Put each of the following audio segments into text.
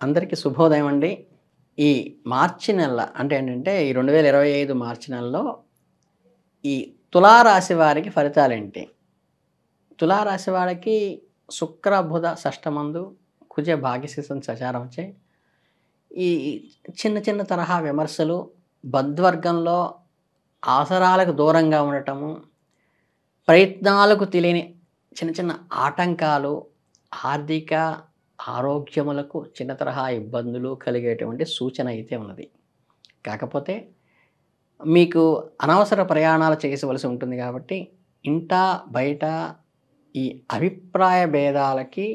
అందరికీ శుభోదయం అండి. ఈ మార్చి నెల అంటే ఏంటంటే, ఈ 2025 మార్చి నెలలో ఈ తులారాశి వారికి ఫలితాలేంటి? తులారాశి వాళ్ళకి శుక్ర, బుధ షష్టమందు, కుజ భాగ్యస్థితి సంచారంచే ఈ చిన్న చిన్న తరహా విమర్శలు, బంధువర్గంలో అవసరాలకు దూరంగా ఉండటము, ప్రయత్నాలకు తెలియని చిన్న చిన్న ఆటంకాలు, ఆర్థిక, ఆరోగ్యములకు చిన్న తరహా ఇబ్బందులు కలిగేటువంటి సూచన అయితే ఉన్నది. కాకపోతే మీకు అనవసర ప్రయాణాలు చేయవలసి ఉంటుంది కాబట్టి, ఇంటా, బయట ఈ అభిప్రాయ భేదాలకి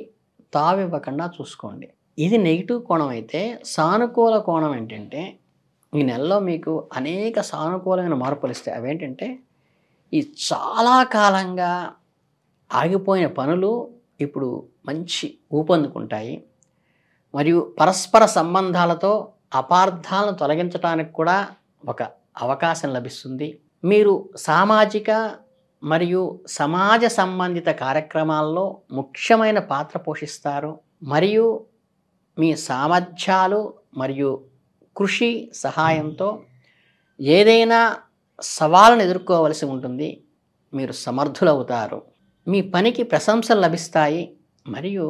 తావివ్వకుండా చూసుకోండి. ఇది నెగెటివ్ కోణం అయితే, సానుకూల కోణం ఏంటంటే, ఈ నెలలో మీకు అనేక సానుకూలమైన మార్పులొస్తాయి. అవేంటంటే, ఈ చాలా కాలంగా ఆగిపోయిన పనులు ఇప్పుడు మంచి ఊపందుకుంటాయి. మరియు పరస్పర సంబంధాలతో అపార్థాలను తొలగించటానికి కూడా ఒక అవకాశం లభిస్తుంది. మీరు సామాజిక మరియు సమాజ సంబంధిత కార్యక్రమాల్లో ముఖ్యమైన పాత్ర పోషిస్తారు. మరియు మీ సామర్థ్యాలు మరియు కృషి సహాయంతో ఏదైనా సవాలును ఎదుర్కోవలసి ఉంటుంది. మీరు సమర్థులవుతారు. మీ పనికి ప్రశంసలు లభిస్తాయి. మరియు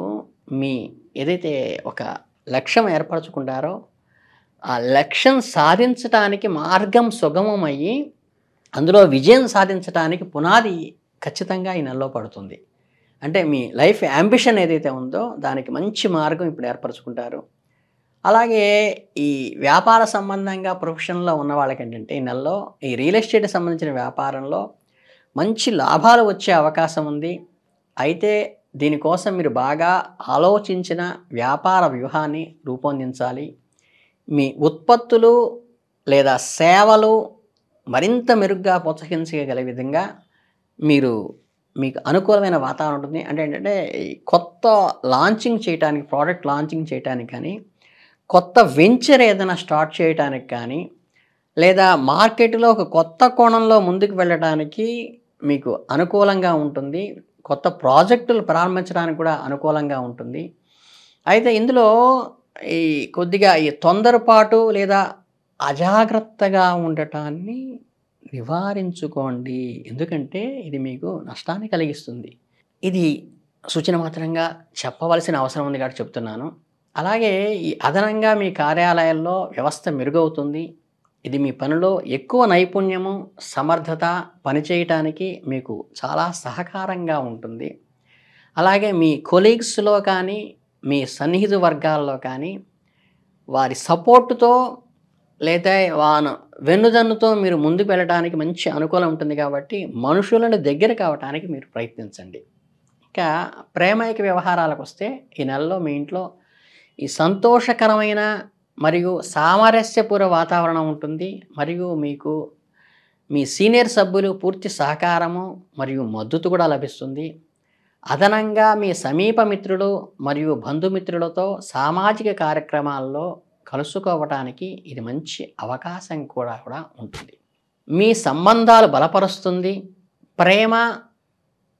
మీ ఏదైతే ఒక లక్ష్యం ఏర్పరచుకుంటారో, ఆ లక్ష్యం సాధించటానికి మార్గం సుగమమయ్యి, అందులో విజయం సాధించటానికి పునాది ఖచ్చితంగా ఈ నెలలో పడుతుంది. అంటే మీ లైఫ్ యాంబిషన్ ఏదైతే ఉందో, దానికి మంచి మార్గం ఇప్పుడు ఏర్పరచుకుంటారు. అలాగే ఈ వ్యాపార సంబంధంగా ప్రొఫెషన్‌లో ఉన్న వాళ్ళకేంటంటే, ఈ నెలలో ఈ రియల్ ఎస్టేట్‌కి సంబంధించిన వ్యాపారంలో మంచి లాభాలు వచ్చే అవకాశం ఉంది. అయితే దీనికోసం మీరు బాగా ఆలోచించిన వ్యాపార వ్యూహాన్ని రూపొందించాలి. మీ ఉత్పత్తులు లేదా సేవలు మరింత మెరుగ్గా ప్రోత్సహించగలిగే విధంగా మీకు అనుకూలమైన వాతావరణం ఉంటుంది. అంటే ఏంటంటే, ఈ కొత్త లాంచింగ్ చేయటానికి, ప్రోడక్ట్ లాంచింగ్ చేయటానికి కానీ, కొత్త వెంచర్ ఏదైనా స్టార్ట్ చేయటానికి కానీ, లేదా మార్కెట్‌లో ఒక కొత్త కోణంలో ముందుకు వెళ్ళడానికి మీకు అనుకూలంగా ఉంటుంది. కొత్త ప్రాజెక్టులు ప్రారంభించడానికి కూడా అనుకూలంగా ఉంటుంది. అయితే ఇందులో ఈ కొద్దిగా ఈ తొందరపాటు లేదా అజాగ్రత్తగా ఉండటాన్ని నివారించుకోండి. ఎందుకంటే ఇది మీకు నష్టాన్ని కలిగిస్తుంది. ఇది సూచన మాత్రంగా చెప్పవలసిన అవసరం ఉంది కాబట్టి చెప్తున్నాను. అలాగే ఈ అదనంగా మీ కార్యాలయాల్లో వ్యవస్థ మెరుగవుతుంది. ఇది మీ పనిలో ఎక్కువ నైపుణ్యము, సమర్థత పనిచేయటానికి మీకు చాలా సహకారంగా ఉంటుంది. అలాగే మీ కొలీగ్స్‌లో కానీ, మీ సన్నిహిత వర్గాల్లో కానీ, వారి సపోర్ట్‌తో లేదా వెన్నుదన్నుతో మీరు ముందుకు వెళ్ళడానికి మంచి అనుకూలం ఉంటుంది కాబట్టి, మనుషులను దగ్గర కావటానికి మీరు ప్రయత్నించండి. ఇంకా ప్రేమైక వ్యవహారాలకొస్తే, ఈ నెలలో మీ ఇంట్లో ఈ సంతోషకరమైన మరియు సామరస్యపూర్వ వాతావరణం ఉంటుంది. మరియు మీకు మీ సీనియర్ సభ్యులు పూర్తి సహకారము మరియు మద్దతు కూడా లభిస్తుంది. అదనంగా మీ సమీప మిత్రులు మరియు బంధుమిత్రులతో సామాజిక కార్యక్రమాల్లో కలుసుకోవటానికి ఇది మంచి అవకాశం కూడా ఉంటుంది. మీ సంబంధాలు బలపరుస్తుంది. ప్రేమ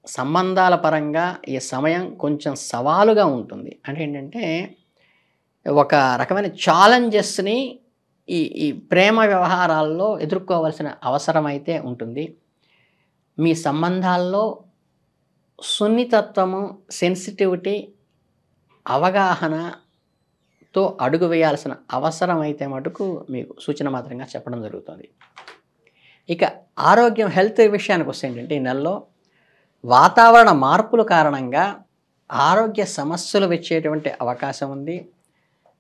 సంబంధాల పరంగా ఈ సమయం కొంచెం సవాలుగా ఉంటుంది. అంటే ఏంటంటే, ఒక రకమైన ఛాలెంజెస్‌ని ఈ ప్రేమ వ్యవహారాల్లో ఎదుర్కోవాల్సిన అవసరం అయితే ఉంటుంది. మీ సంబంధాల్లో సున్నితత్వము, సెన్సిటివిటీ, అవగాహనతో అడుగు వేయాల్సిన అవసరం అయితే మటుకు మీకు సూచన మాత్రంగా చెప్పడం జరుగుతుంది. ఇక ఆరోగ్యం, హెల్త్ విషయానికొస్తే ఏంటంటే, ఈ నెలలో వాతావరణ మార్పుల కారణంగా ఆరోగ్య సమస్యలు వచ్చేటువంటి అవకాశం ఉంది.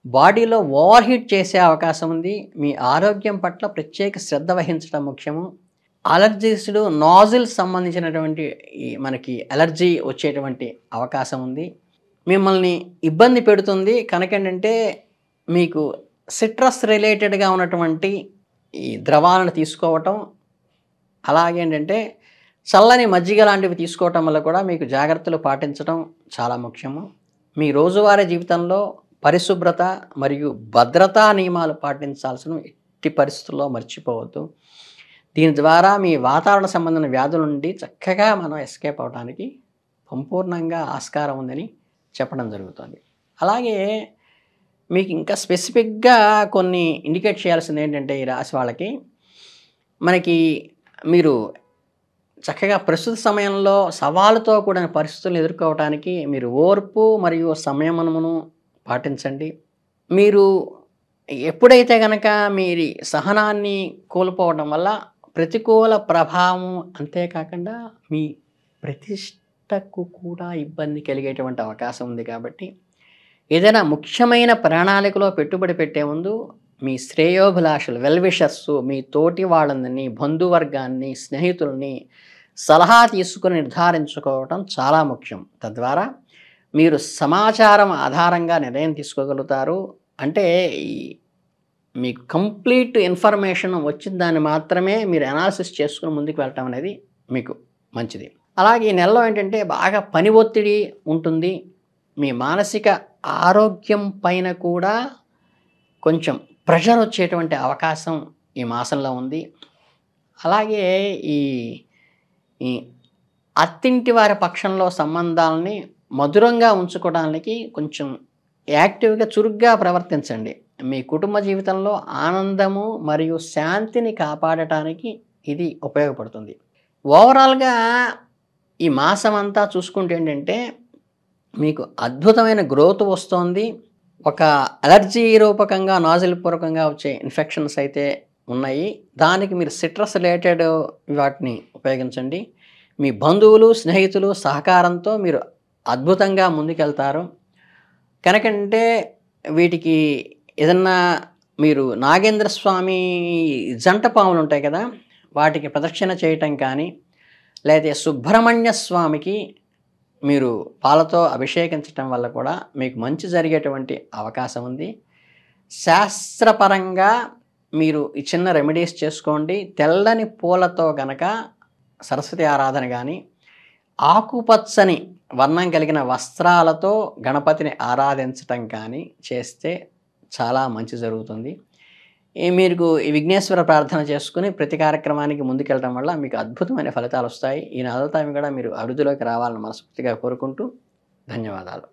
బాడీలో ఓవర్ హీట్ చేసే అవకాశం ఉంది. మీ ఆరోగ్యం పట్ల ప్రత్యేక శ్రద్ధ వహించడం ముఖ్యము. అలర్జీస్‌లు, నాజిల్స్ సంబంధించినటువంటి మనకి అలర్జీ వచ్చేటువంటి అవకాశం ఉంది. మిమ్మల్ని ఇబ్బంది పెడుతుంది. కనుకేంటంటే, మీకు సిట్రస్ రిలేటెడ్‌గా ఉన్నటువంటి ఈ ద్రవాలను తీసుకోవటం, అలాగేంటంటే చల్లని మజ్జిగ లాంటివి తీసుకోవటం వల్ల కూడా మీకు జాగ్రత్తలు పాటించడం చాలా ముఖ్యము. మీ రోజువారీ జీవితంలో పరిశుభ్రత మరియు భద్రతా నియమాలు పాటించాల్సిన ఎట్టి పరిస్థితుల్లో మర్చిపోవద్దు. దీని ద్వారా మీ వాతావరణ సంబంధమైన వ్యాధుల నుండి చక్కగా మనం ఎస్కేప్ అవ్వడానికి సంపూర్ణంగా ఆస్కారం ఉందని చెప్పడం జరుగుతుంది. అలాగే మీకు ఇంకా స్పెసిఫిక్‌గా కొన్ని ఇండికేట్ చేయాల్సింది ఏంటంటే ఈ రాశి వాళ్ళకి, మనకి మీరు చక్కగా ప్రస్తుత సమయంలో సవాలుతో కూడిన పరిస్థితులను ఎదుర్కోవటానికి మీరు ఓర్పు మరియు సంయమనమును పాటించండి. మీరు ఎప్పుడైతే గనక మీరి సహనాన్ని కోల్పోవడం వల్ల ప్రతికూల ప్రభావం అంతే కాకుండా మీ ప్రతిష్టకు కూడా ఇబ్బంది కలిగేటువంటి అవకాశం ఉంది కాబట్టి, ఏదైనా ముఖ్యమైన ప్రణాళికలో పెట్టుబడి పెట్టే ముందు మీ శ్రేయోభిలాషులు, వెల్ విషర్సు, మీ తోటి వాళ్ళందరినీ, బంధువర్గాన్ని, స్నేహితుల్ని సలహా తీసుకొని నిర్ధారించుకోవటం చాలా ముఖ్యం. తద్వారా మీరు సమాచారం ఆధారంగా నిర్ణయం తీసుకోగలుగుతారు. అంటే ఈ మీకు కంప్లీట్ ఇన్ఫర్మేషన్ వచ్చిన దాన్ని మాత్రమే మీరు అనాలిసిస్ చేసుకొని ముందుకు వెళ్ళటం అనేది మీకు మంచిది. అలాగే ఈ నెలలో ఏంటంటే బాగా పని ఒత్తిడి ఉంటుంది. మీ మానసిక ఆరోగ్యం పైన కూడా కొంచెం ప్రెషర్ వచ్చేటువంటి అవకాశం ఈ మాసంలో ఉంది. అలాగే ఈ ఈ అత్తింటి వారి పక్షంలో సంబంధాలని మధురంగా ఉంచుకోవడానికి కొంచెం యాక్టివ్‌గా, చురుగ్గా ప్రవర్తించండి. మీ కుటుంబ జీవితంలో ఆనందము మరియు శాంతిని కాపాడటానికి ఇది ఉపయోగపడుతుంది. ఓవరాల్‌గా ఈ మాసం అంతా చూసుకుంటే ఏంటంటే, మీకు అద్భుతమైన గ్రోత్ వస్తోంది. ఒక అలర్జీ రూపకంగా, నాజిల్ పూర్వకంగా వచ్చే ఇన్ఫెక్షన్స్ అయితే ఉన్నాయి. దానికి మీరు సిట్రస్ రిలేటెడ్ వాటిని ఉపయోగించండి. మీ బంధువులు, స్నేహితులు సహకారంతో మీరు అద్భుతంగా ముందుకెళ్తారు. కనుకంటే వీటికి ఏదన్నా మీరు నాగేంద్ర స్వామి జంట పాములు ఉంటాయి కదా, వాటికి ప్రదక్షిణ చేయటం కానీ, లేతే సుబ్రహ్మణ్య స్వామికి మీరు పాలతో అభిషేకించటం వల్ల కూడా మీకు మంచి జరిగేటువంటి అవకాశం ఉంది. శాస్త్రపరంగా మీరు ఈ చిన్న రెమెడీస్ చేసుకోండి. తెల్లని పూలతో గనక సరస్వతి ఆరాధన కానీ, ఆకుపచ్చని వర్ణం కలిగిన వస్త్రాలతో గణపతిని ఆరాధించటం కానీ చేస్తే చాలా మంచి జరుగుతుంది. మీకు ఈ విఘ్నేశ్వర ప్రార్థన చేసుకుని ప్రతి కార్యక్రమానికి ముందుకెళ్ళడం వల్ల మీకు అద్భుతమైన ఫలితాలు వస్తాయి. ఈ నెలంతా కూడా మీరు అభివృద్ధిలోకి రావాలని మనస్ఫూర్తిగా కోరుకుంటూ ధన్యవాదాలు.